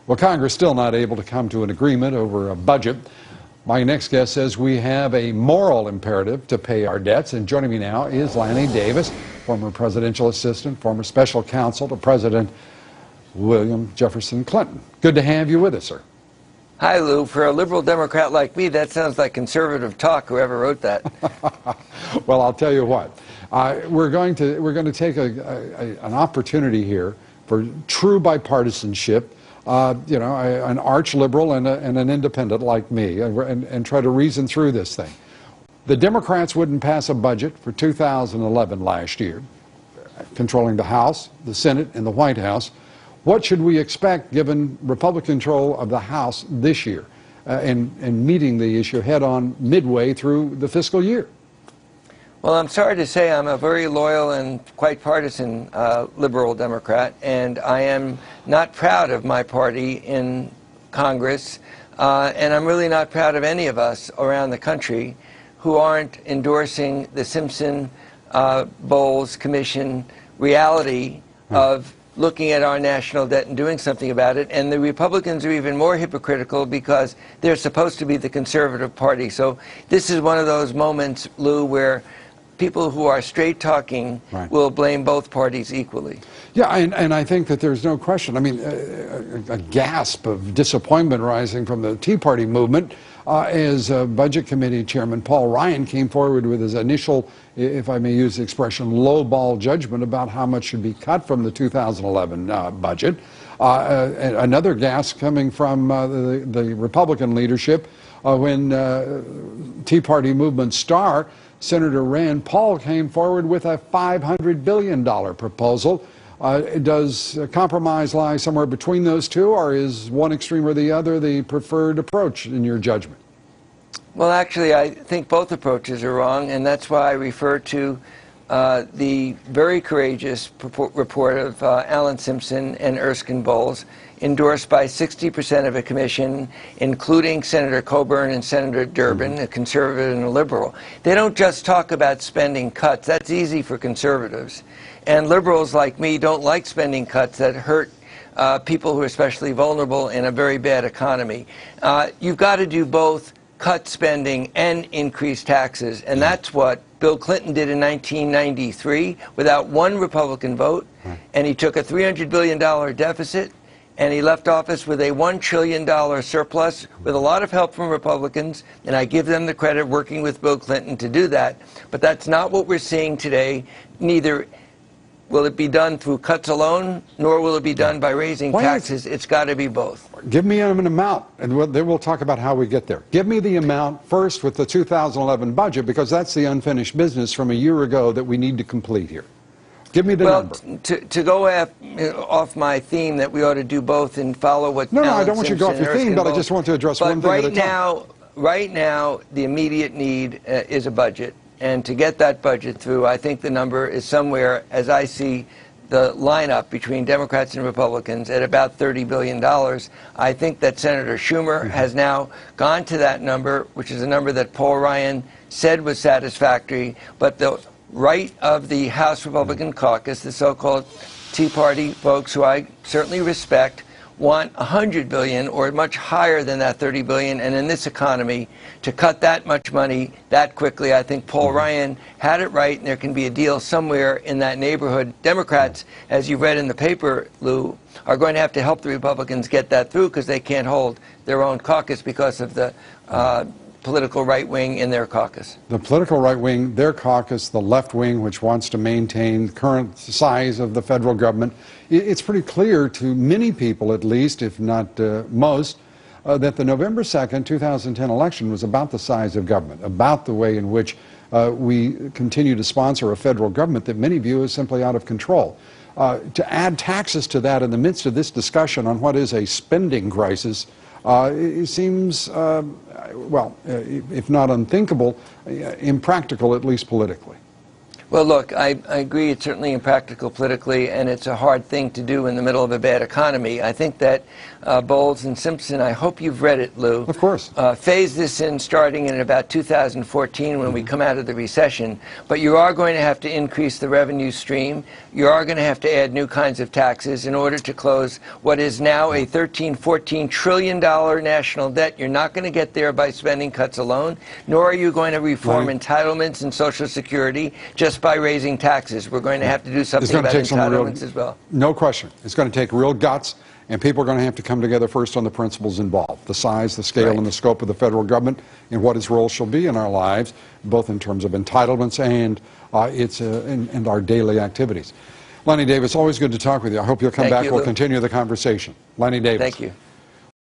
Well, Congress still not able to come to an agreement over a budget. My next guest says we have a moral imperative to pay our debts. And joining me now is Lanny Davis, former presidential assistant, former special counsel to President William Jefferson Clinton. Good to have you with us, sir. Hi, Lou. For a liberal Democrat like me, that sounds like conservative talk, whoever wrote that. Well, I'll tell you what. We're going to take an opportunity here for true bipartisanship. An arch liberal and an independent like me, and try to reason through this thing. The Democrats wouldn't pass a budget for 2011 last year, controlling the House, the Senate, and the White House. What should we expect given Republican control of the House this year and meeting the issue head on midway through the fiscal year? Well, I'm sorry to say I'm a very loyal and quite partisan liberal Democrat, and I am not proud of my party in Congress, and I'm really not proud of any of us around the country who aren't endorsing the Simpson-Bowles Commission reality of looking at our national debt and doing something about it. And the Republicans are even more hypocritical because they're supposed to be the conservative party. So this is one of those moments, Lou, where people who are straight talking will blame both parties equally. Yeah, and I think that there's no question. I mean, a gasp of disappointment rising from the Tea Party movement as Budget Committee Chairman Paul Ryan came forward with his initial, if I may use the expression, lowball judgment about how much should be cut from the 2011 budget. Another gasp coming from the Republican leadership when Tea Party movement star Senator Rand Paul came forward with a $500 billion proposal. Does compromise lie somewhere between those two, or is one extreme or the other the preferred approach in your judgment? Well, actually, I think both approaches are wrong, and that's why I refer to the very courageous report of Alan Simpson and Erskine Bowles, endorsed by 60% of a commission, including Senator Coburn and Senator Durbin, a conservative and a liberal. They don't just talk about spending cuts. That's easy for conservatives. And liberals like me don't like spending cuts that hurt people who are especially vulnerable in a very bad economy. You've got to do both cut spending and increase taxes, and that's what Bill Clinton did in 1993 without one Republican vote, and he took a $300 billion deficit, and he left office with a $1 trillion surplus with a lot of help from Republicans, and I give them the credit working with Bill Clinton to do that. But that's not what we're seeing today. Neither will it be done through cuts alone, nor will it be done by raising taxes. It's got to be both. Give me an amount, and then we'll talk about how we get there. Give me the amount first with the 2011 budget, because that's the unfinished business from a year ago that we need to complete here. Give me the number. To go off my theme that we ought to do both and follow what No, Alan I don't want you to go off your theme, but I just want to address one thing at a time. Right now, the immediate need is a budget. And to get that budget through, I think the number is somewhere, as I see the lineup between Democrats and Republicans, at about $30 billion. I think that Senator Schumer has now gone to that number, which is a number that Paul Ryan said was satisfactory, but the right of the House Republican caucus, the so-called Tea Party folks, who I certainly respect, want $100 billion or much higher than that $30 billion. And in this economy, to cut that much money that quickly, I think Paul Ryan had it right, and there can be a deal somewhere in that neighborhood. Democrats, as you read in the paper, Lou, are going to have to help the Republicans get that through because they can't hold their own caucus because of the political right wing in their caucus. The political right wing, their caucus, the left wing, which wants to maintain the current size of the federal government. It's pretty clear to many people, at least, if not most, that the November 2nd, 2010 election was about the size of government, about the way in which we continue to sponsor a federal government that many view as simply out of control. To add taxes to that in the midst of this discussion on what is a spending crisis, it seems, well, if not unthinkable, impractical, at least politically. Well, look, I agree it's certainly impractical politically, and it's a hard thing to do in the middle of a bad economy. I think that Bowles and Simpson, I hope you've read it, Lou. Of course. Phase this in starting in about 2014 when we come out of the recession. But you are going to have to increase the revenue stream. You are going to have to add new kinds of taxes in order to close what is now a $13-14 trillion national debt. You're not going to get there by spending cuts alone, nor are you going to reform entitlements and Social Security just by raising taxes. We're going to have to do something about entitlements as well. No question. It's going to take real guts, and people are going to have to come together first on the principles involved, the size, the scale, and the scope of the federal government, and what its role shall be in our lives, both in terms of entitlements and and our daily activities. Lanny Davis, always good to talk with you. I hope you'll come back. We'll continue the conversation. Lanny Davis. Thank you.